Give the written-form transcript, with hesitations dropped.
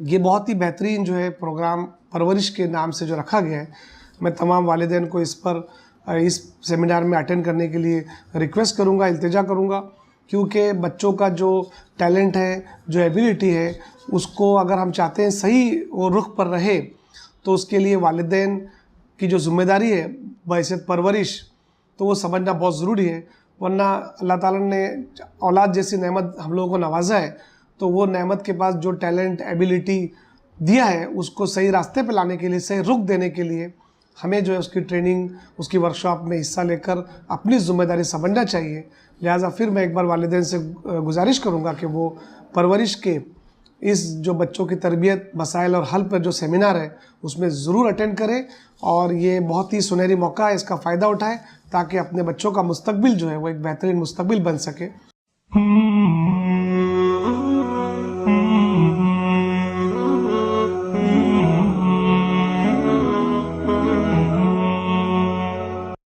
ये बहुत ही बेहतरीन जो है प्रोग्राम परवरिश के नाम से जो रखा गया है। मैं तमाम वालिदैन को इस सेमिनार में अटेंड करने के लिए रिक्वेस्ट करूँगा, इल्तिजा करूँगा, क्योंकि बच्चों का जो टैलेंट है, जो एबिलिटी है, उसको अगर हम चाहते हैं सही वो रुख पर रहे, तो उसके लिए वालिदैन की जो ज़िम्मेदारी है बहैसियत परवरिश, तो वो समझना बहुत ज़रूरी है। वरना अल्लाह ताला ने औलाद जैसी नेमत हम लोगों को नवाजा है, तो वो नेमत के पास जो टैलेंट एबिलिटी दिया है, उसको सही रास्ते पे लाने के लिए, सही रुख देने के लिए हमें जो है उसकी ट्रेनिंग, उसकी वर्कशॉप में हिस्सा लेकर अपनी ज़िम्मेदारी समझना चाहिए। लिहाजा फिर मैं एक बार वालिदैन से गुजारिश करूँगा कि वो परवरिश के इस जो बच्चों की तरबियत, मसाइल और हल पर जो सेमिनार है, उसमें ज़रूर अटेंड करें और ये बहुत ही सुनहरी मौका है, इसका फ़ायदा उठाएं ताकि अपने बच्चों का मुस्तकबिल जो है वो एक बेहतरीन मुस्तकबिल बन सके।